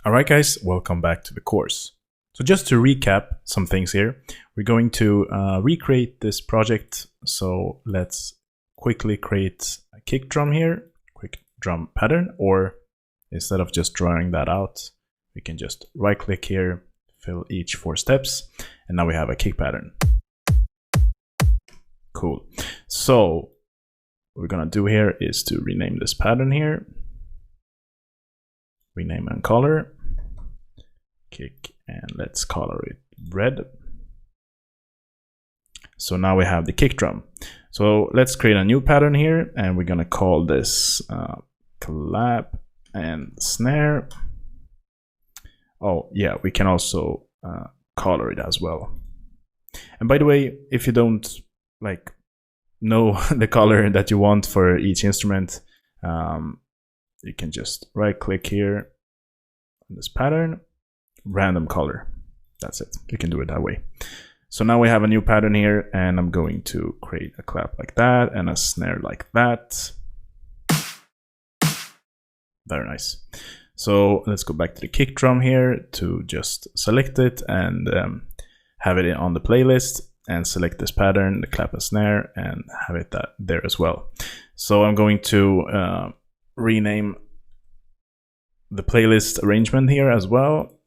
Alright guys, welcome back to the course. So just to recap some things here, we're going to recreate this project. So let's quickly create a kick drum here, quick drum pattern, or instead of just drawing that out, we can just right click here, fill each 4 steps, and now we have a kick pattern. Cool. So what we're gonna do here is to rename this pattern here, rename and color, kick, and let's color it red. So now we have the kick drum. So let's create a new pattern here, and we're gonna call this clap and snare. Oh yeah, we can also color it as well. And by the way, if you don't know the color that you want for each instrument, you can just right click here on this pattern, random color. That's it. You can do it that way. So now we have a new pattern here, and I'm going to create a clap like that and a snare like that. Very nice. So let's go back to the kick drum here to just select it and have it on the playlist, and select this pattern, the clap and snare, and have it there as well. So I'm going to rename the playlist arrangement here as well.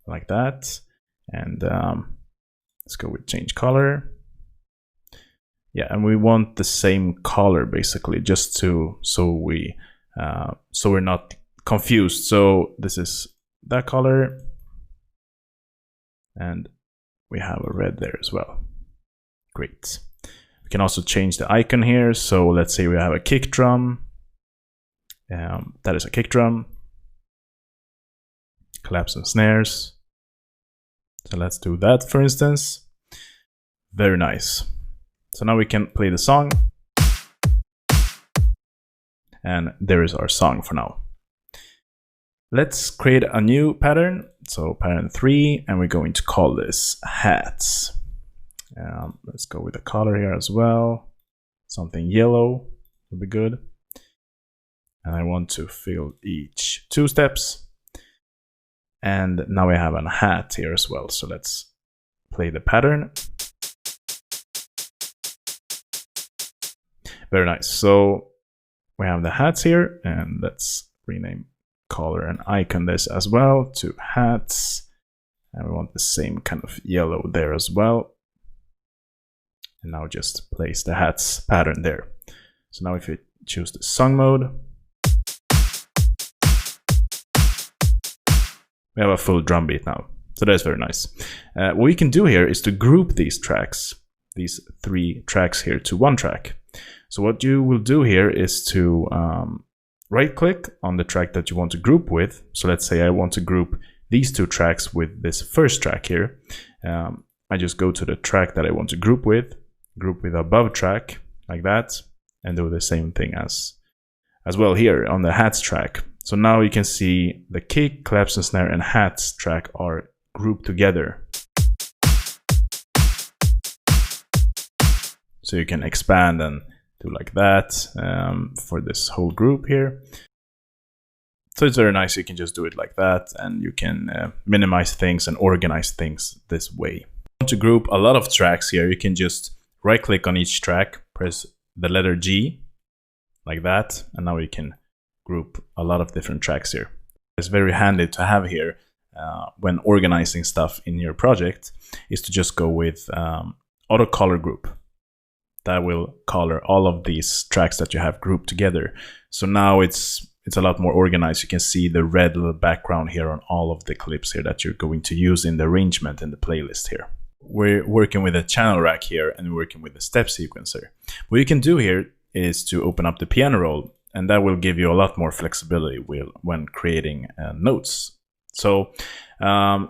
Like that. And let's go with change color. Yeah, and we want the same color basically, just so we're not confused. So this is that color, and we have a red there as well. Great. We can also change the icon here. So let's say we have a kick drum. That is a kick drum. Claps and snares. So let's do that, for instance. Very nice. So now we can play the song. And there is our song for now. Let's create a new pattern. So pattern 3, and we're going to call this hats. Let's go with the color here as well. Something yellow would be good. And I want to fill each 2 steps. And now we have a hat here as well. So let's play the pattern. Very nice. So we have the hats here, and let's rename color and icon this as well to hats. And we want the same kind of yellow there as well. And now just place the hats pattern there. So now if you choose the song mode, we have a full drum beat now. So that's very nice. What we can do here is to group these tracks, these 3 tracks here, to one track. So what you will do here is to right click on the track that you want to group with. So let's say I want to group these 2 tracks with this first track here. I just go to the track that I want to group with above track like that, and do the same thing as well here on the hats track. So now you can see the kick, claps and snare and hats track are grouped together. So you can expand and do like that for this whole group here. So it's very nice. You can just do it like that, and you can minimize things and organize things this way. If you want to group a lot of tracks here, you can just right click on each track, press the letter G like that, and now you can group a lot of different tracks here. It's very handy to have here when organizing stuff in your project, is to just go with auto color group. That will color all of these tracks that you have grouped together. So now it's a lot more organized. You can see the red little background here on all of the clips here that you're going to use in the arrangement in the playlist here. We're working with a channel rack here, and we're working with the step sequencer. What you can do here is to open up the piano roll, and that will give you a lot more flexibility when creating notes. So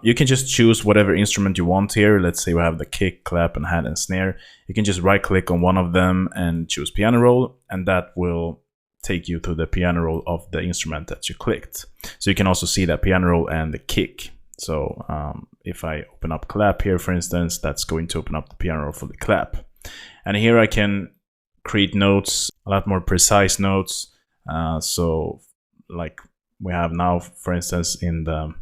you can just choose whatever instrument you want here. Let's say we have the kick, clap, and hat and snare. You can just right click on one of them and choose piano roll, and that will take you to the piano roll of the instrument that you clicked. So you can also see that piano roll and the kick. So if I open up clap here, for instance, that's going to open up the piano roll for the clap. And here I can create notes, a lot more precise notes. So like we have now, for instance, in the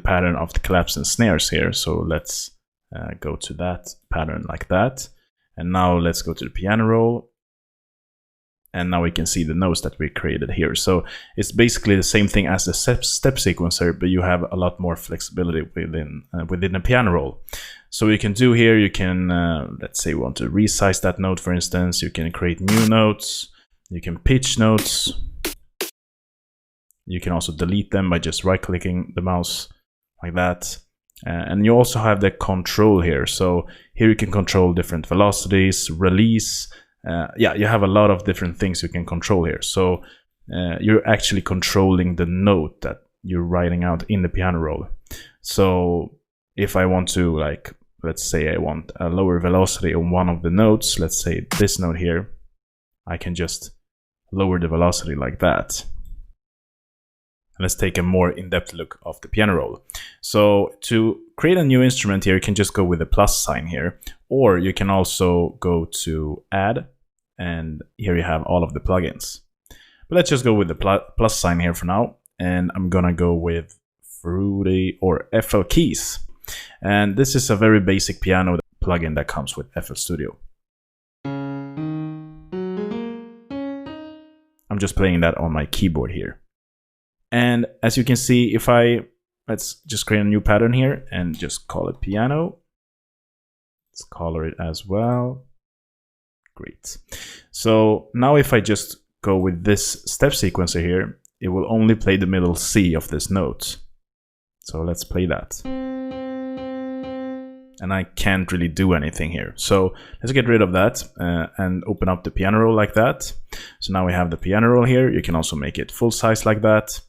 pattern of the collapse and snares here. So let's go to that pattern like that. And now let's go to the piano roll. And now we can see the notes that we created here. So it's basically the same thing as the step sequencer, but you have a lot more flexibility within the piano roll. So what you can do here, you can, let's say we want to resize that note, for instance. You can create new notes. You can pitch notes. You can also delete them by just right-clicking the mouse like that. And you also have the control here. So here you can control different velocities, release. Yeah, you have a lot of different things you can control here. So you're actually controlling the note that you're writing out in the piano roll. So if I want to, like, let's say I want a lower velocity on one of the notes, let's say this note here, I can just lower the velocity like that. Let's take a more in-depth look of the piano roll. So to create a new instrument here, you can just go with the plus sign here, or you can also go to add, and here you have all of the plugins. But let's just go with the plus sign here for now, and I'm gonna go with Fruity or FL Keys. And this is a very basic piano plugin that comes with FL Studio. I'm just playing that on my keyboard here. And as you can see, if let's just create a new pattern here and just call it piano. Let's color it as well. Great. So now if I just go with this step sequencer here, it will only play the middle C of this note. So let's play that. And I can't really do anything here. So let's get rid of that and open up the piano roll like that. So now we have the piano roll here. You can also make it full size like that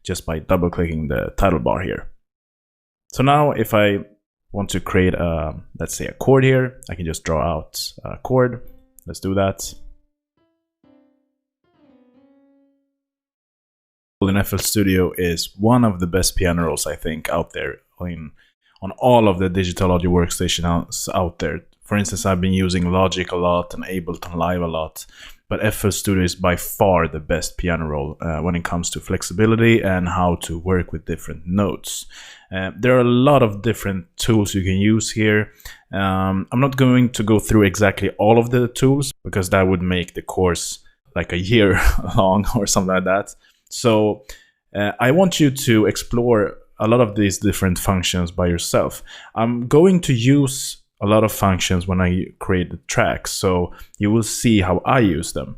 just by double clicking the title bar here. So now if I want to create let's say a chord here, I can just draw out a chord. Let's do that. In FL Studio is one of the best piano rolls I think out there on all of the digital audio workstations out there. For instance, I've been using Logic a lot and Ableton Live a lot, but FL Studio is by far the best piano roll when it comes to flexibility and how to work with different notes. There are a lot of different tools you can use here. I'm not going to go through exactly all of the tools because that would make the course like a year long or something like that. So I want you to explore a lot of these different functions by yourself. I'm going to use a lot of functions when I create the tracks, so you will see how I use them.